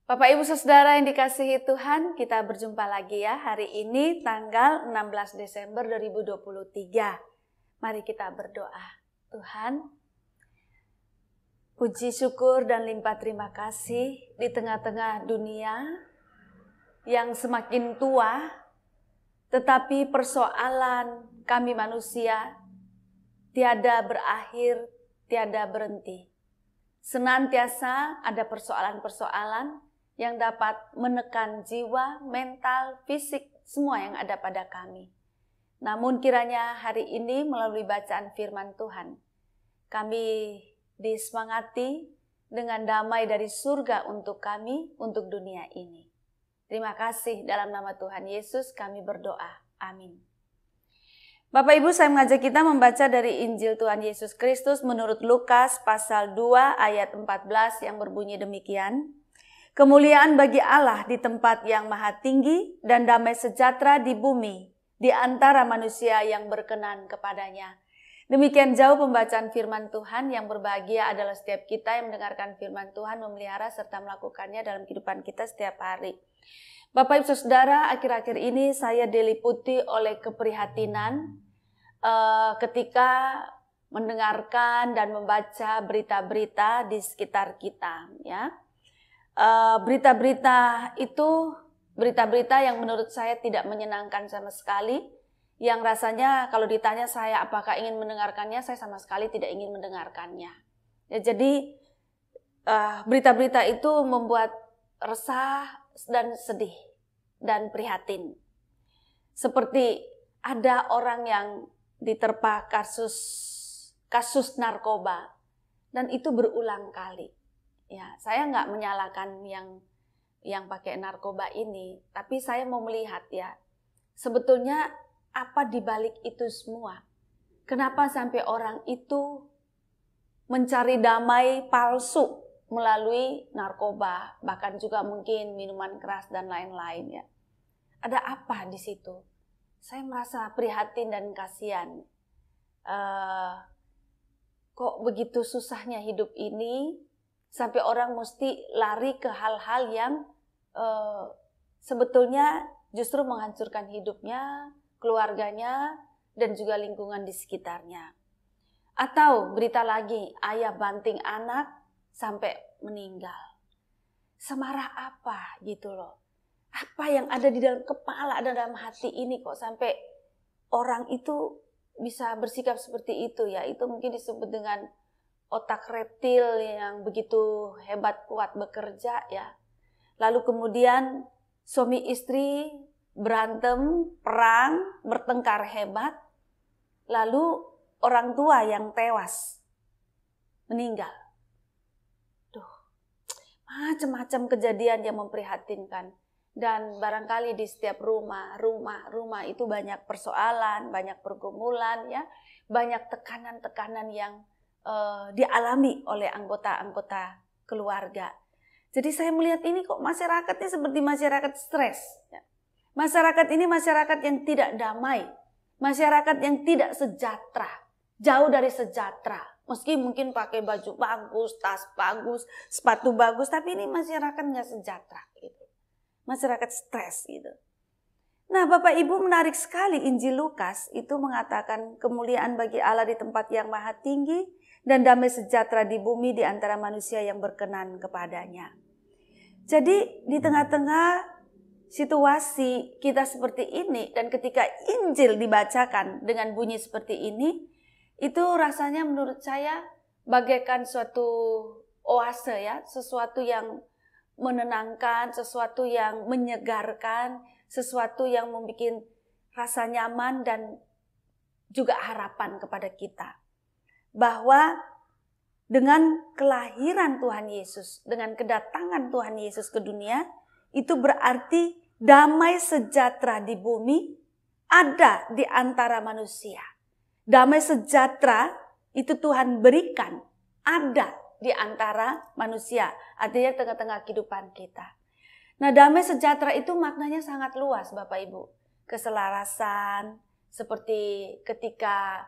Bapak Ibu Saudara yang dikasihi Tuhan, kita berjumpa lagi ya hari ini tanggal 16 Desember 2023. Mari kita berdoa. Tuhan, puji syukur dan limpah terima kasih di tengah-tengah dunia yang semakin tua, tetapi persoalan kami manusia tiada berakhir, tiada berhenti. Senantiasa ada persoalan-persoalan yang dapat menekan jiwa, mental, fisik, semua yang ada pada kami. Namun kiranya hari ini melalui bacaan firman Tuhan, kami disemangati dengan damai dari surga untuk kami, untuk dunia ini. Terima kasih, dalam nama Tuhan Yesus kami berdoa. Amin. Bapak Ibu, saya mengajak kita membaca dari Injil Tuhan Yesus Kristus menurut Lukas pasal 2 ayat 14 yang berbunyi demikian. Kemuliaan bagi Allah di tempat yang maha tinggi dan damai sejahtera di bumi di antara manusia yang berkenan kepadanya. Demikian jauh pembacaan firman Tuhan. Yang berbahagia adalah setiap kita yang mendengarkan firman Tuhan, memelihara serta melakukannya dalam kehidupan kita setiap hari. Bapak Ibu Saudara, akhir-akhir ini saya diliputi oleh keprihatinan ketika mendengarkan dan membaca berita-berita di sekitar kita, ya. Berita-berita itu berita-berita yang menurut saya tidak menyenangkan sama sekali, yang rasanya kalau ditanya saya apakah ingin mendengarkannya, saya sama sekali tidak ingin mendengarkannya. Ya, jadi berita-berita itu membuat resah dan sedih dan prihatin. Seperti ada orang yang diterpa kasus narkoba dan itu berulang kali. Ya, saya nggak menyalahkan yang pakai narkoba ini, tapi saya mau melihat ya, sebetulnya apa di balik itu semua? Kenapa sampai orang itu mencari damai palsu melalui narkoba, bahkan juga mungkin minuman keras dan lain-lain ya? Ada apa di situ? Saya merasa prihatin dan kasihan. Kok begitu susahnya hidup ini? Sampai orang mesti lari ke hal-hal yang sebetulnya justru menghancurkan hidupnya, keluarganya, dan juga lingkungan di sekitarnya. Atau berita lagi, ayah banting anak sampai meninggal. Semarah apa gitu loh. Apa yang ada di dalam kepala dan dalam hati ini kok sampai orang itu bisa bersikap seperti itu ya. Itu mungkin disebut dengan otak reptil yang begitu hebat kuat bekerja ya. Lalu kemudian suami istri berantem, perang, bertengkar hebat. Lalu orang tua yang tewas, meninggal. Duh, macam-macam kejadian yang memprihatinkan. Dan barangkali di setiap rumah itu banyak persoalan, banyak pergumulan ya, banyak tekanan-tekanan yang dialami oleh anggota-anggota keluarga. Jadi saya melihat ini kok masyarakatnya seperti masyarakat stres. Masyarakat ini masyarakat yang tidak damai. Masyarakat yang tidak sejahtera. Jauh dari sejahtera. Meski mungkin pakai baju bagus, tas bagus, sepatu bagus. Tapi ini masyarakat nggak sejahtera. Gitu. Masyarakat stres gitu. Nah, Bapak Ibu, menarik sekali Injil Lukas itu mengatakan kemuliaan bagi Allah di tempat yang maha tinggi dan damai sejahtera di bumi di antara manusia yang berkenan kepadanya. Jadi di tengah-tengah situasi kita seperti ini dan ketika Injil dibacakan dengan bunyi seperti ini, itu rasanya menurut saya bagaikan suatu oase ya, sesuatu yang menenangkan, sesuatu yang menyegarkan, sesuatu yang membuat rasa nyaman dan juga harapan kepada kita. Bahwa dengan kelahiran Tuhan Yesus, dengan kedatangan Tuhan Yesus ke dunia, itu berarti damai sejahtera di bumi ada di antara manusia. Damai sejahtera itu Tuhan berikan, ada di antara manusia, artinya tengah-tengah kehidupan kita. Nah, damai sejahtera itu maknanya sangat luas Bapak Ibu. Keselarasan, seperti ketika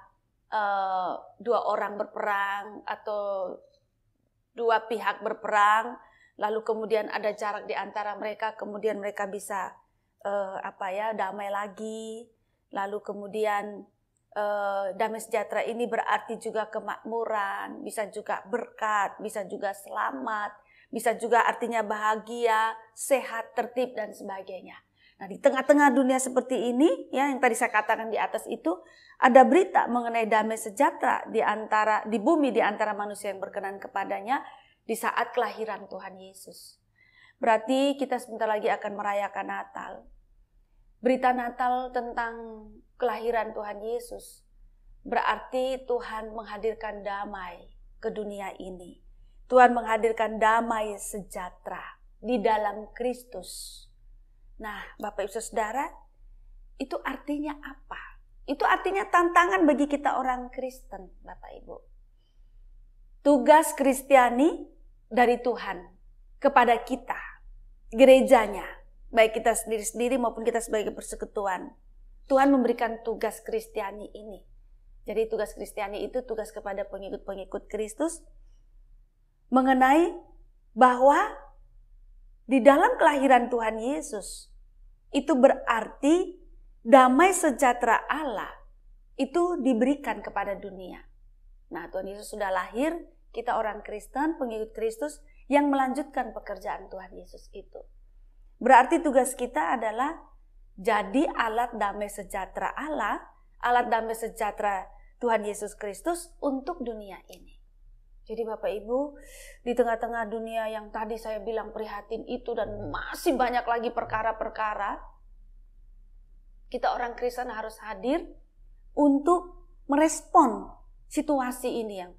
dua orang berperang atau dua pihak berperang, lalu kemudian ada jarak di antara mereka, kemudian mereka bisa damai lagi. Lalu kemudian damai sejahtera ini berarti juga kemakmuran, bisa juga berkat, bisa juga selamat, bisa juga artinya bahagia, sehat, tertib dan sebagainya. Nah, di tengah-tengah dunia seperti ini, ya yang tadi saya katakan di atas itu, ada berita mengenai damai sejahtera di bumi di antara manusia yang berkenan kepadanya di saat kelahiran Tuhan Yesus. Berarti kita sebentar lagi akan merayakan Natal. Berita Natal tentang kelahiran Tuhan Yesus berarti Tuhan menghadirkan damai ke dunia ini. Tuhan menghadirkan damai sejahtera di dalam Kristus. Nah, Bapak Ibu Saudara, itu artinya apa? Itu artinya tantangan bagi kita orang Kristen, Bapak Ibu. Tugas Kristiani dari Tuhan kepada kita, gerejanya, baik kita sendiri-sendiri maupun kita sebagai persekutuan. Tuhan memberikan tugas Kristiani ini. Jadi tugas Kristiani itu tugas kepada pengikut-pengikut Kristus mengenai bahwa di dalam kelahiran Tuhan Yesus itu berarti damai sejahtera Allah itu diberikan kepada dunia. Nah, Tuhan Yesus sudah lahir, kita orang Kristen, pengikut Kristus yang melanjutkan pekerjaan Tuhan Yesus itu. Berarti tugas kita adalah jadi alat damai sejahtera Allah, alat damai sejahtera Tuhan Yesus Kristus untuk dunia ini. Jadi Bapak Ibu, di tengah-tengah dunia yang tadi saya bilang prihatin itu dan masih banyak lagi perkara-perkara, kita orang Kristen harus hadir untuk merespon situasi ini yang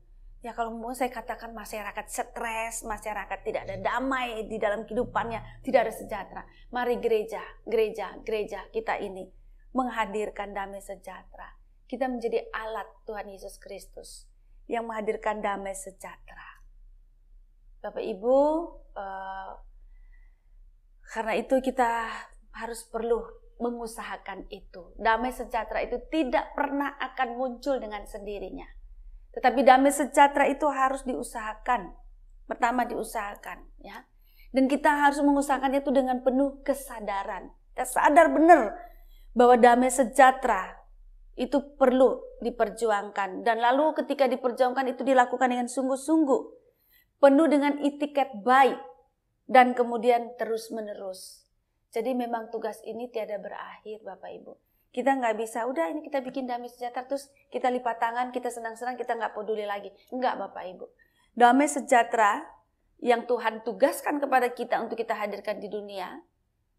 kalau mau saya katakan masyarakat stres, masyarakat tidak ada damai di dalam kehidupannya, tidak ada sejahtera. Mari gereja kita ini menghadirkan damai sejahtera. Kita menjadi alat Tuhan Yesus Kristus yang menghadirkan damai sejahtera. Bapak Ibu, karena itu kita harus perlu mengusahakan itu. Damai sejahtera itu tidak pernah akan muncul dengan sendirinya. Tetapi damai sejahtera itu harus diusahakan. Pertama diusahakan, ya. Dan kita harus mengusahakannya itu dengan penuh kesadaran. Kita sadar benar bahwa damai sejahtera itu perlu diperjuangkan. Dan lalu ketika diperjuangkan itu dilakukan dengan sungguh-sungguh. Penuh dengan itikat baik. Dan kemudian terus-menerus. Jadi memang tugas ini tiada berakhir Bapak Ibu. Kita nggak bisa, udah ini kita bikin damai sejahtera, terus kita lipat tangan, kita senang-senang, kita nggak peduli lagi. Enggak Bapak Ibu. Damai sejahtera yang Tuhan tugaskan kepada kita untuk kita hadirkan di dunia,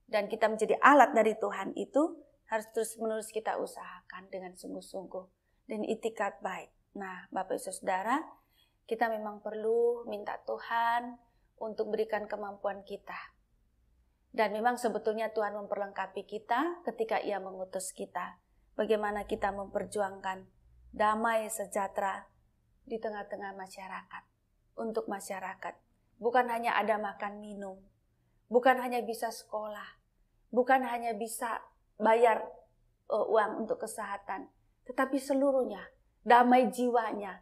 dan kita menjadi alat dari Tuhan itu, harus terus-menerus kita usahakan dengan sungguh-sungguh dan itikat baik. Nah, Bapak Ibu Saudara, kita memang perlu minta Tuhan untuk berikan kemampuan kita. Dan memang sebetulnya Tuhan memperlengkapi kita ketika Ia mengutus kita. Bagaimana kita memperjuangkan damai sejahtera di tengah-tengah masyarakat. Untuk masyarakat. Bukan hanya ada makan minum. Bukan hanya bisa sekolah. Bukan hanya bisa bayar uang untuk kesehatan. Tetapi seluruhnya. Damai jiwanya.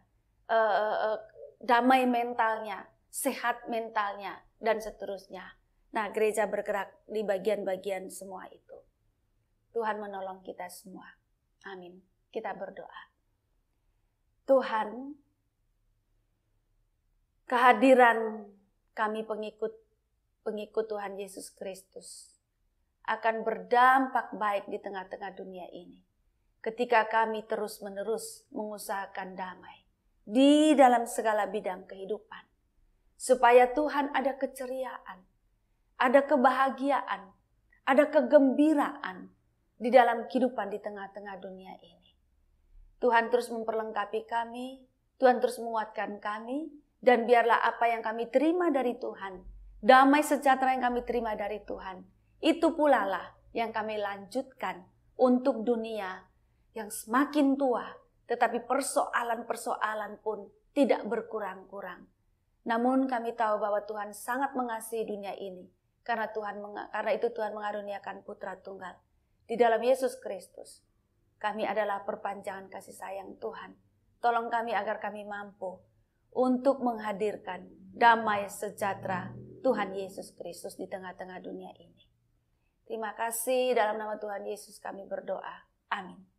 Damai mentalnya. Sehat mentalnya. Dan seterusnya. Nah, gereja bergerak di bagian-bagian semua itu. Tuhan menolong kita semua. Amin. Kita berdoa. Tuhan, kehadiran kami pengikut Tuhan Yesus Kristus akan berdampak baik di tengah-tengah dunia ini. Ketika kami terus-menerus mengusahakan damai di dalam segala bidang kehidupan. Supaya Tuhan ada keceriaan. Ada kebahagiaan, ada kegembiraan di dalam kehidupan di tengah-tengah dunia ini. Tuhan terus memperlengkapi kami, Tuhan terus menguatkan kami, dan biarlah apa yang kami terima dari Tuhan, damai sejahtera yang kami terima dari Tuhan, itu pula lah yang kami lanjutkan untuk dunia yang semakin tua, tetapi persoalan-persoalan pun tidak berkurang-kurang. Namun kami tahu bahwa Tuhan sangat mengasihi dunia ini. Karena itu Tuhan mengaruniakan Putra Tunggal. Di dalam Yesus Kristus. Kami adalah perpanjangan kasih sayang Tuhan. Tolong kami agar kami mampu untuk menghadirkan damai sejahtera Tuhan Yesus Kristus di tengah-tengah dunia ini. Terima kasih, dalam nama Tuhan Yesus kami berdoa. Amin.